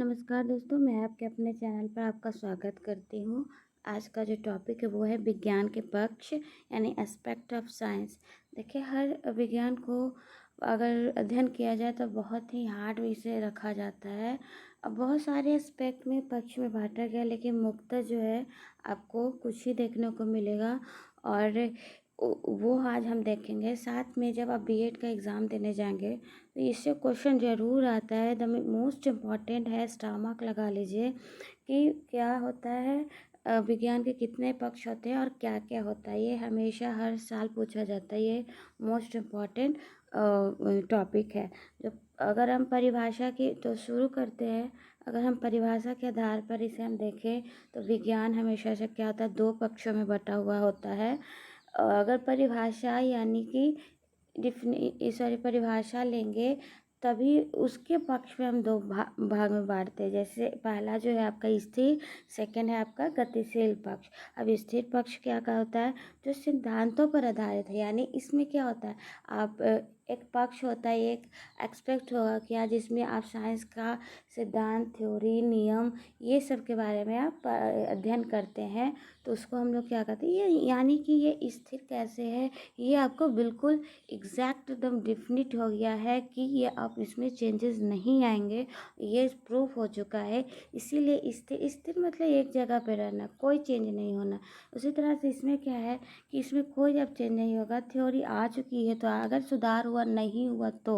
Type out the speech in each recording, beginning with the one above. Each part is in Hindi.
नमस्कार दोस्तों, मैं आपके अपने चैनल पर आपका स्वागत करती हूँ। आज का जो टॉपिक है वो है विज्ञान के पक्ष यानी एस्पेक्ट ऑफ साइंस। देखिए, हर विज्ञान को अगर अध्ययन किया जाए तो बहुत ही हार्ड विषय रखा जाता है। अब बहुत सारे एस्पेक्ट में पक्ष में बांटा गया, लेकिन मुख्यतः जो है आपको कुछ ही देखने को मिलेगा और वो आज हम देखेंगे। साथ में जब आप बीएड का एग्ज़ाम देने जाएंगे तो इससे क्वेश्चन ज़रूर आता है। द मोस्ट इम्पॉर्टेंट है, स्टार मार्क लगा लीजिए कि क्या होता है, विज्ञान के कितने पक्ष होते हैं और क्या क्या होता है। ये हमेशा हर साल पूछा जाता है। ये मोस्ट इम्पॉर्टेंट टॉपिक है। जब अगर हम परिभाषा की तो शुरू करते हैं। अगर हम परिभाषा के आधार पर इसे हम देखें तो विज्ञान हमेशा से क्या होता है, दो पक्षों में बटा हुआ होता है। अगर परिभाषा यानी कि परिभाषा लेंगे तभी उसके पक्ष में हम दो भाग में बांटते हैं। जैसे पहला जो है आपका स्थिर, सेकंड है आपका गतिशील पक्ष। अब स्थिर पक्ष क्या का होता है, जो सिद्धांतों पर आधारित है। यानी इसमें क्या होता है, आप एक पक्ष होता है, एक एक्सपेक्ट होगा क्या जिसमें आप साइंस का सिद्धांत, थ्योरी, नियम ये सब के बारे में आप अध्ययन करते हैं। तो उसको हम लोग क्या कहते हैं, ये यानी कि ये स्थिर कैसे है, ये आपको बिल्कुल एग्जैक्ट एकदम डिफिनिट हो गया है कि ये अब इसमें चेंजेस नहीं आएंगे, ये प्रूफ हो चुका है। इसीलिए स्थिर स्थिर मतलब एक जगह पे रहना, कोई चेंज नहीं होना। उसी तरह से इसमें क्या है कि इसमें कोई अब चेंज नहीं होगा। थ्योरी आ चुकी है तो अगर सुधार हुआ, नहीं हुआ तो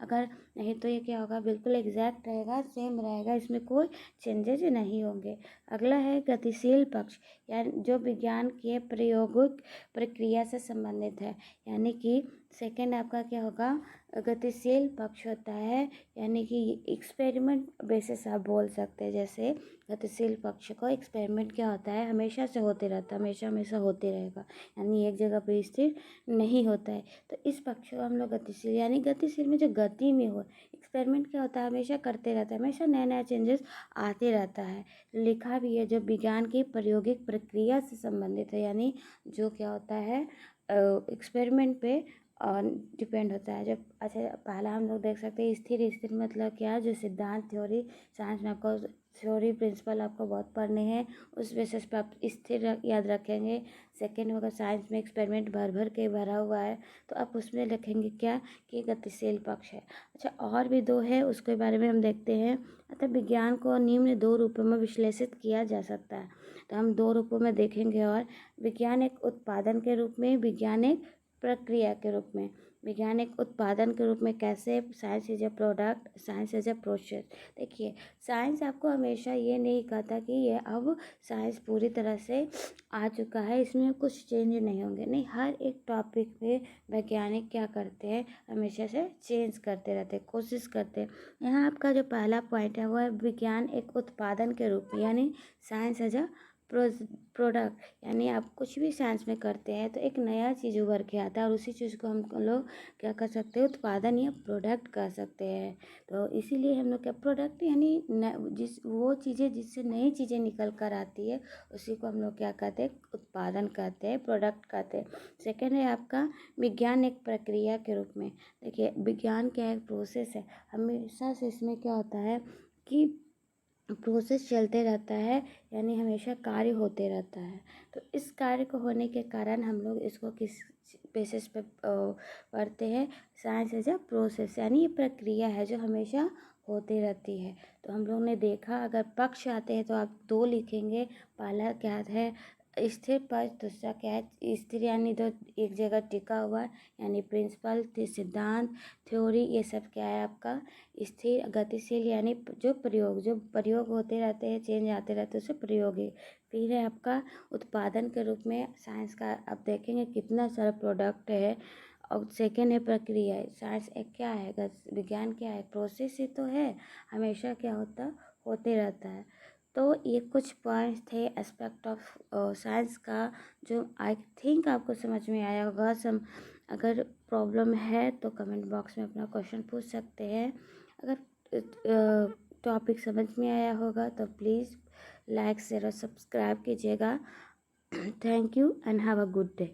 अगर नहीं तो ये क्या होगा, बिल्कुल एग्जैक्ट रहेगा, सेम रहेगा, इसमें कोई चेंजेज नहीं होंगे। अगला है गतिशील पक्ष, यानी जो विज्ञान के प्रयोगिक प्रक्रिया से संबंधित है। यानी कि सेकंड आपका क्या होगा, गतिशील पक्ष होता है। यानी कि एक्सपेरिमेंट बेसिस आप बोल सकते हैं। जैसे गतिशील पक्ष को एक्सपेरिमेंट क्या होता है, हमेशा से होते रहता है, हमेशा हमेशा होते रहेगा, यानी एक जगह पर स्थिर नहीं होता है। तो इस पक्ष को हम लोग गतिशील, यानी गतिशील में जो गति में हो। एक्सपेरिमेंट क्या होता है, हमेशा करते रहता है, हमेशा नया नया चेंजेस आते रहता है। लिखा भी है जो विज्ञान की प्रायोगिक प्रक्रिया से संबंधित है, यानी जो क्या होता है एक्सपेरिमेंट पे डिपेंड होता है। जब अच्छा पहला हम लोग देख सकते हैं स्थिर। स्थिर मतलब क्या है, जो सिद्धांत, थ्योरी, साइंस में आपको थ्योरी प्रिंसिपल आपको बहुत पढ़ने हैं, उस बेसिस पे आप स्थिर याद रखेंगे। सेकेंड होगा साइंस में एक्सपेरिमेंट भर भर के भरा हुआ है तो आप उसमें लिखेंगे क्या कि गतिशील पक्ष है। अच्छा, और भी दो है, उसके बारे में हम देखते हैं। अतः विज्ञान को निम्न दो रूपों में विश्लेषित किया जा सकता है। तो हम दो रूपों में देखेंगे, और विज्ञान एक उत्पादन के रूप में, विज्ञान एक प्रक्रिया के रूप में। विज्ञान एक उत्पादन के रूप में कैसे, science is a product, science is a process. देखिए, साइंस आपको हमेशा ये नहीं कहता कि ये अब साइंस पूरी तरह से आ चुका है, इसमें कुछ चेंज नहीं होंगे। नहीं, हर एक टॉपिक पे वैज्ञानिक क्या करते हैं, हमेशा से चेंज करते रहते हैं, कोशिश करते हैं। यहाँ आपका जो पहला पॉइंट है वो है विज्ञान एक उत्पादन के रूप में, यानी साइंस एज अ प्रोडक्ट। यानी आप कुछ भी साइंस में करते हैं तो एक नया चीज़ उभर के आता है और उसी चीज़ को हम लोग क्या कर सकते हैं, उत्पादन या प्रोडक्ट कर सकते हैं। तो इसीलिए हम लोग क्या, प्रोडक्ट यानी जिस वो चीज़ें जिससे नई चीज़ें निकल कर आती है उसी को हम लोग क्या कहते हैं, उत्पादन कहते हैं, प्रोडक्ट कहते हैं। सेकेंड है आपका विज्ञान एक प्रक्रिया के रूप में। देखिए, विज्ञान क्या है, प्रोसेस है। हमेशा से इसमें क्या होता है कि प्रोसेस चलते रहता है, यानी हमेशा कार्य होते रहता है। तो इस कार्य को होने के कारण हम लोग इसको किस बेसिस पे पढ़ते हैं, साइंस एज अ प्रोसेस, यानी ये प्रक्रिया है जो हमेशा होती रहती है। तो हम लोग ने देखा, अगर पक्ष आते हैं तो आप दो लिखेंगे। पहला क्या है, स्थिर पक्ष, दूसरा क्या है स्थिर, यानी तो एक जगह टिका हुआ है, यानी प्रिंसिपल, सिद्धांत, थ्योरी, ये सब क्या है आपका स्थिर। गतिशील यानी जो प्रयोग होते रहते हैं, चेंज आते रहते हैं, उसे प्रयोगी। फिर है आपका उत्पादन के रूप में, साइंस का आप देखेंगे कितना सारा प्रोडक्ट है। और सेकेंड है प्रक्रिया। साइंस एक क्या है, विज्ञान क्या है, प्रोसेस ही तो है, हमेशा क्या होता होते रहता है। तो ये कुछ पॉइंट्स थे एस्पेक्ट ऑफ साइंस का, जो आई थिंक आपको समझ में आया होगा। अगर प्रॉब्लम है तो कमेंट बॉक्स में अपना क्वेश्चन पूछ सकते हैं। अगर टॉपिक समझ में आया होगा तो प्लीज़ लाइक, शेयर और सब्सक्राइब कीजिएगा। Thank you and have a good day.